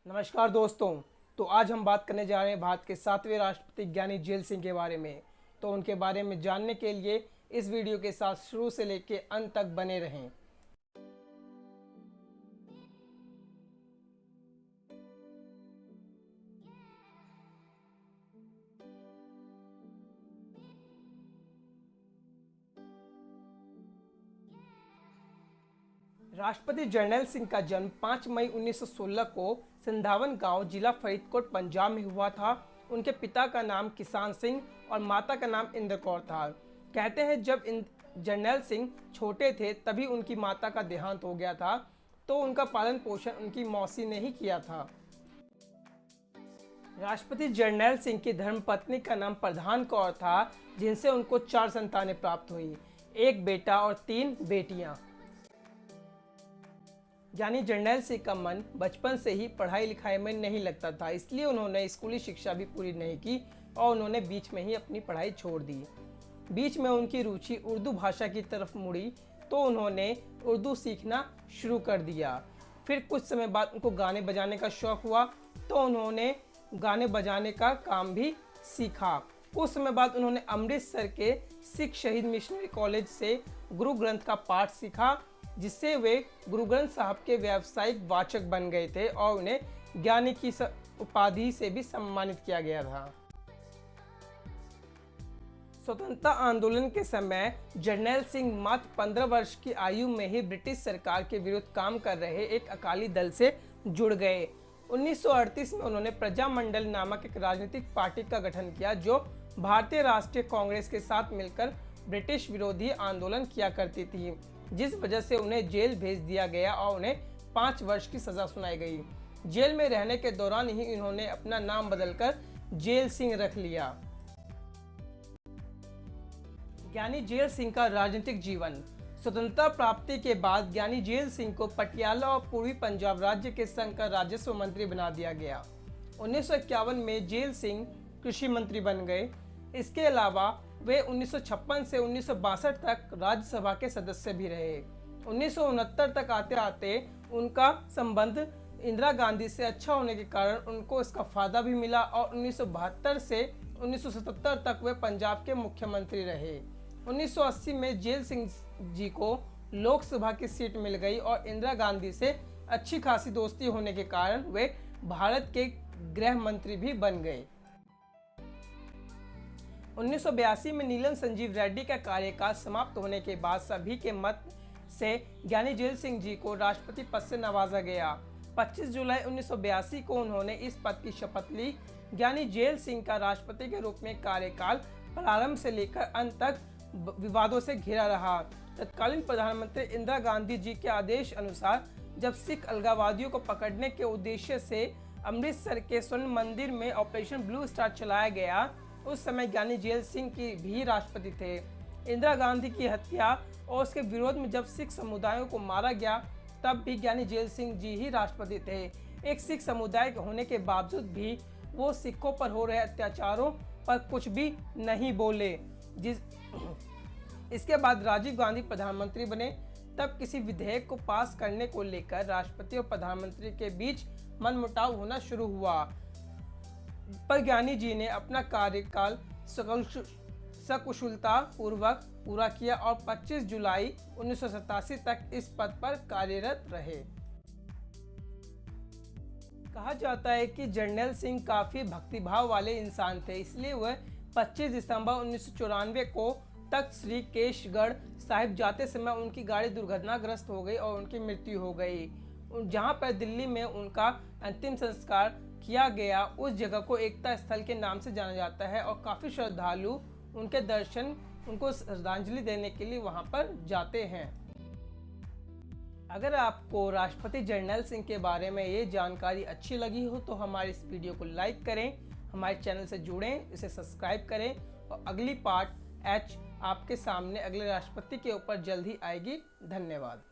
नमस्कार दोस्तों। तो आज हम बात करने जा रहे हैं भारत के 7वें राष्ट्रपति ज्ञानी जेल सिंह के बारे में। तो उनके बारे में जानने के लिए इस वीडियो के साथ शुरू से लेकर अंत तक बने रहें। राष्ट्रपति जर्नैल सिंह का जन्म 5 मई 1916 को सिंधावन गांव, जिला फरीदकोट, पंजाब में हुआ था। उनके पिता का नाम किसान सिंह और माता का नाम इंद्र कौर था। कहते हैं जब जर्नैल सिंह छोटे थे तभी उनकी माता का देहांत हो गया था, तो उनका पालन पोषण उनकी मौसी ने ही किया था। राष्ट्रपति जर्नैल सिंह की धर्मपत्नी का नाम प्रधान कौर था, जिनसे उनको 4 संतानें प्राप्त हुई, एक बेटा और 3 बेटियां। ज्ञानी जर्नैल सिंह का मन बचपन से ही पढ़ाई लिखाई में नहीं लगता था, इसलिए उन्होंने स्कूली शिक्षा भी पूरी नहीं की और उन्होंने बीच में ही अपनी पढ़ाई छोड़ दी। बीच में उनकी रुचि उर्दू भाषा की तरफ मुड़ी, तो उन्होंने उर्दू सीखना शुरू कर दिया। फिर कुछ समय बाद उनको गाने बजाने का शौक हुआ, तो उन्होंने गाने बजाने का काम भी सीखा। कुछ समय बाद उन्होंने अमृतसर के सिख शहीद मिशनरी कॉलेज से गुरु ग्रंथ का पाठ सीखा, जिससे वे गुरु ग्रंथ साहब के व्यावसायिक वाचक बन गए थे और उन्हें ज्ञानी की उपाधि से भी सम्मानित किया गया था। स्वतंत्रता आंदोलन के समय जर्नैल सिंह मात्र 15 वर्ष की आयु में ही ब्रिटिश सरकार के विरुद्ध काम कर रहे एक अकाली दल से जुड़ गए। 1938 में उन्होंने प्रजामंडल नामक एक राजनीतिक पार्टी का गठन किया, जो भारतीय राष्ट्रीय कांग्रेस के साथ मिलकर ब्रिटिश विरोधी आंदोलन किया करती थी, जिस वजह से उन्हें जेल भेज दिया गया और उन्हें 5 वर्ष की सजा सुनाई गई। जेल में रहने के दौरान ही इन्होंने अपना नाम बदलकर जेल सिंह रख लिया। ज्ञानी जेल सिंह का राजनीतिक जीवन। स्वतंत्रता प्राप्ति के बाद ज्ञानी जेल सिंह को पटियाला और पूर्वी पंजाब राज्य के संघ का राजस्व मंत्री बना दिया गया। 1951 में जेल सिंह कृषि मंत्री बन गए। इसके अलावा वे 1956 से 1962 तक राज्यसभा के सदस्य भी रहे। 1969 तक आते आते उनका संबंध इंदिरा गांधी से अच्छा होने के कारण उनको इसका फायदा भी मिला और 1972 से 1977 तक वे पंजाब के मुख्यमंत्री रहे। 1980 में जेल सिंह जी को लोकसभा की सीट मिल गई और इंदिरा गांधी से अच्छी खासी दोस्ती होने के कारण वे भारत के गृह मंत्री भी बन गए। 1982 में नीलम संजीव रेड्डी का कार्यकाल समाप्त होने के बाद सभी के मत से ज्ञानी जेल सिंह जी को राष्ट्रपति पद से नवाजा गया। 25 जुलाई 1982 को उन्होंने इस पद की शपथ ली। ज्ञानी जेल सिंह का राष्ट्रपति के रूप में कार्यकाल प्रारंभ से लेकर अंत तक विवादों से घिरा रहा। तत्कालीन प्रधानमंत्री इंदिरा गांधी जी के आदेश अनुसार जब सिख अलगाववादियों को पकड़ने के उद्देश्य से अमृतसर के स्वर्ण मंदिर में ऑपरेशन ब्लू स्टार चलाया गया, उस समय ज्ञानी जेल सिंह की भी राष्ट्रपति थे। इंदिरा गांधी की हत्या और उसके विरोध में जब सिख समुदायों को मारा गया, तब भी ज्ञानी जेल सिंह जी ही राष्ट्रपति थे। एक सिख समुदाय होने के बावजूद भी वो सिखों पर हो रहे अत्याचारों पर कुछ भी नहीं बोले। इसके बाद राजीव गांधी प्रधानमंत्री बने। तब किसी विधेयक को पास करने को लेकर राष्ट्रपति और प्रधानमंत्री के बीच मनमुटाव होना शुरू हुआ, पर ज्ञानी जी ने अपना कार्यकाल सकुशलता पूर्वक पूरा किया और 25 जुलाई 1987 तक इस पद पर कार्यरत रहे। कहा जाता है कि जर्नैल सिंह काफी भक्तिभाव वाले इंसान थे, इसलिए वह 25 दिसंबर 1994 को तख्त श्री केशगढ़ साहिब जाते समय उनकी गाड़ी दुर्घटनाग्रस्त हो गई और उनकी मृत्यु हो गई। जहां पर दिल्ली में उनका अंतिम संस्कार किया गया, उस जगह को एकता स्थल के नाम से जाना जाता है और काफ़ी श्रद्धालु उनके दर्शन, उनको श्रद्धांजलि देने के लिए वहां पर जाते हैं। अगर आपको राष्ट्रपति जर्नैल सिंह के बारे में ये जानकारी अच्छी लगी हो तो हमारे इस वीडियो को लाइक करें, हमारे चैनल से जुड़ें, इसे सब्सक्राइब करें और अगली पार्ट H आपके सामने अगले राष्ट्रपति के ऊपर जल्द ही आएगी। धन्यवाद।